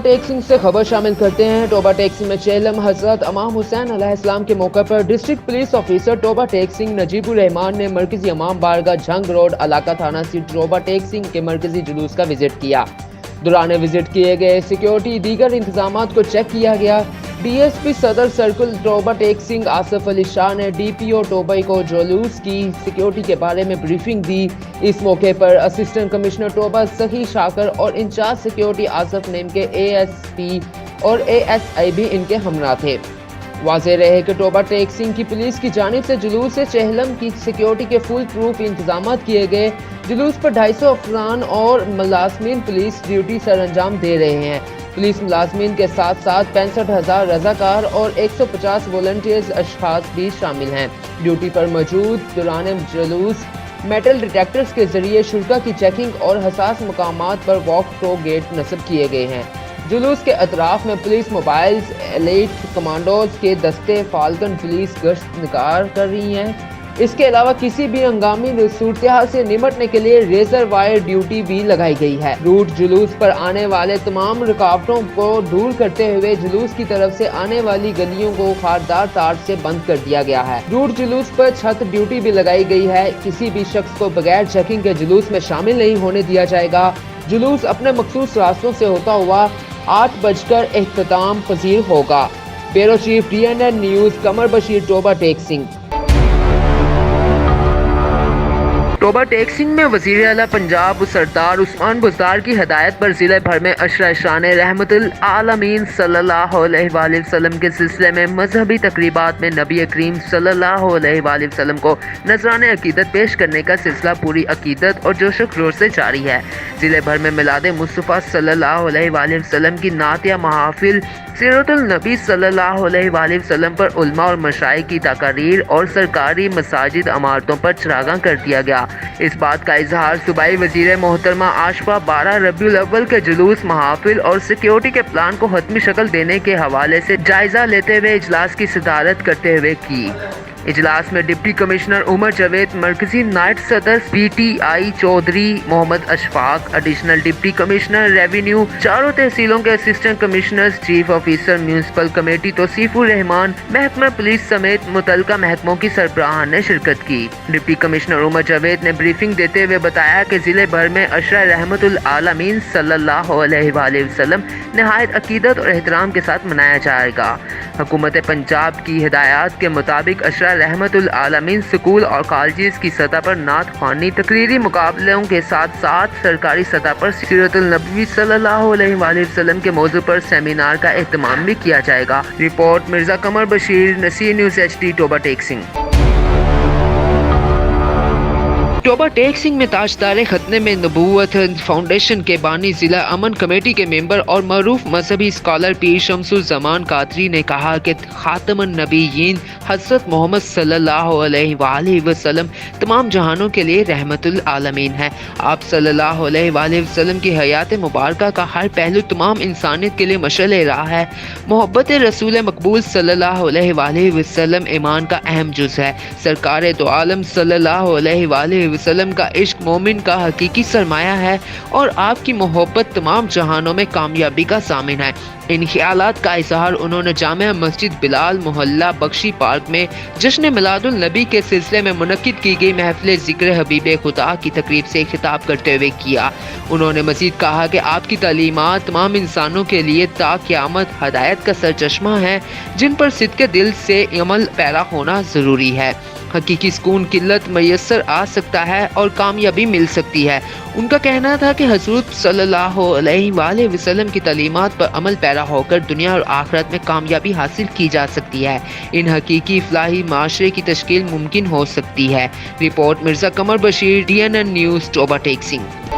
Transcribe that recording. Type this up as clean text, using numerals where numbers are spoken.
टेक्सिंग से खबर शामिल करते हैं। टोबा टेक्सिंग में चेलम हजरत इमाम हुसैन अलैहिस्सलाम के मौके पर district police officer Toba Tek Singh Najeebur Rehman ने मरकजी इमाम बारगाह झंग रोड इलाका थाना सीट टोबा टेक्सिंग के मरकजी जुलूस का विजिट किया। दौरान विजिट किए गए सिक्योरिटी दीगर इंतजामात को चेक किया गया। डीएसपी सदर सर्कल टोबा टेक्सिंग आसिफ अली शाह ने डीपीओ टोबा को जुलूस की सिक्योरिटी के बारे में ब्रीफिंग दी। इस मौके पर असिस्टेंट कमिश्नर टोबा सही शाकर और इंचार्ज सिक्योरिटी आसिफ नेम के एएसपी और एएसआई भी इनके हमरा थे। वाज़ेह रहे कि टोबा टेक्सिंग की पुलिस की जानिब से जुलूस से चेहलम की सिक्योरिटी के फुल प्रूफ इंतजाम किए गए। जुलूस पर 250 अफरान और मुलाजमीन पुलिस ड्यूटी सर अंजाम दे रहे हैं। पुलिस मुलाजमीन के साथ साथ 65,000 रजाकार और 150 वॉलंटियर्स अशखास भी शामिल हैं। ड्यूटी पर मौजूद दौरान जुलूस मेटल डिटेक्टर्स के जरिए शुल्का की चेकिंग और हसास मकामात पर वॉक टू गेट नस्ब किए गए हैं। जुलूस के अतराफ में पुलिस मोबाइल्स, एलीट कमांडोज के दस्ते, फाल्कन पुलिस गश्त निगार कर रही हैं। इसके अलावा किसी भी हंगामी सूरत से निपटने के लिए रेजर वायर ड्यूटी भी लगाई गई है। रूट जुलूस पर आने वाले तमाम रुकावटों को दूर करते हुए जुलूस की तरफ से आने वाली गलियों को खारदार तार से बंद कर दिया गया है। रूट जुलूस पर छत ड्यूटी भी लगाई गई है। किसी भी शख्स को बगैर चेकिंग के जुलूस में शामिल नहीं होने दिया जाएगा। जुलूस अपने मखसूस रास्तों से होता हुआ 8 बजकर इख्तिताम पजीर होगा। Bureau chief DNN news Qamar Bashir Toba Tek Singh. Toba Tek Singh में वज़ीर आला पंजाब सरदार उस्मान बुज़दार की हदायत पर ज़िले भर में अशरा शान रहमतुल आलमीन सल्लल्लाहु अलैहि वसल्लम के सिलसिले में मजहबी तकरीबात में नबी करीम सल्लल्लाहु अलैहि वसल्लम को नजराने अकीदत पेश करने का सिलसिला पूरी अकीदत और जोश खरोश से जारी है। ज़िले भर में मिलाद मुस्तफ़ा सल्लल्लाहु अलैहि वसल्लम की नातिया महाफिल, सीरतुल नबी सल्लल्लाहु अलैहि वसल्लम पर उलमा और मशाइख की तकारीर और सरकारी मसाजिद इमारतों पर चरागां कर दिया गया। इस बात का इजहार सूबाई वजीर मोहतरमा आशफा 12 रबीउल अव्वल के जुलूस, महाफिल और सिक्योरिटी के प्लान को हतमी शक्ल देने के हवाले से जायजा लेते हुए इजलास की सदारत करते हुए की। इजलास में डिप्टी कमिश्नर उमर जावेद, मरकजी नायब सदर PTI Chaudhry Mohammad Ashfaq, additional deputy commissioner revenue, चारों तहसीलों के assistant commissioners, chief officer municipal committee Tauseefur Rehman, महकमा पुलिस समेत मुतल्लिका महकमों की सरबराहान ने शिरकत की। डिप्टी कमिश्नर उमर जावेद ने ब्रीफिंग देते हुए बताया कि जिले भर में अशरा रहमतुल आलमीन सल्लल्लाहु अलैहि वसल्लम निहायत अकीदत और एहतराम के साथ मनाया जाएगा। हुकूमत पंजाब की हिदायत के मुताबिक अशरा रहमतुल आलमीन स्कूल और कॉलेजेस की सतह पर नात ख्वानी, तकरीरी मुकाबलों के साथ साथ सरकारी सतह पर सीरतुल नबी सल्लल्लाहु अलैहि वसल्लम के मौजू पर सेमिनार का एहतमाम भी किया जाएगा। Report Mirza Qamar Bashir, Naseer news HD, Toba Tek Singh. Toba Tek Singh में ताजदार खतने में नबूवत फाउंडेशन के बानी, जिला अमन कमेटी के मेंबर और मरूफ मजहबी स्कॉलर पीर शमसुल जमान कादरी ने कहा कि खातमुन नबीयीन हज़रत मोहम्मद सल्लल्लाहु अलैहि वसल्लम तमाम जहानों के लिए रहमतुल आलमीन है। आप सल्लल्लाहु अलैहि वसल्लम की हयात मुबारका का हर पहलू तमाम इंसानियत के लिए मशअल राह है। मोहब्बत रसूल मकबूल सल्लल्लाहु अलैहि वसल्लम ईमान का अहम जुज़ है। सरकार दो आलम सल्लल्लाहु अलैहि वसल्लम का इश्क मोमिन का हकीकी सरमाया है और आपकी मोहब्बत तमाम जहानों में कामयाबी का ज़ामिन है। इन ख्यालात का इजहार उन्होंने जामिया मस्जिद बिलाल मोहल्ला बख्शी पार्क में जश्न मिलादुल नबी के सिलसिले में मुनक्किद की गई महफिल ज़िक्र हबीब खुदा की तकरीब से खिताब करते हुए किया। उन्होंने मजीद कहा कि आपकी तालीमात तमाम इंसानों के लिए ता क़यामत हदायत का सरचश्मा है, जिन पर सिद्क़े दिल से अमल पैरा होना ज़रूरी है। हकीकी सुकून किल्लत मैसर आ सकता है और कामयाबी मिल सकती है। उनका कहना था कि हज़रत सल्लल्लाहु अलैहि वसल्लम की तालीमात पर अमल पैरा होकर दुनिया और आखिरत में कामयाबी हासिल की जा सकती है। इन हकीकी फलाही माशरे की तश्कील मुमकिन हो सकती है। Report Mirza Qamar Bashir, DNN news, Toba टेक्सिंग।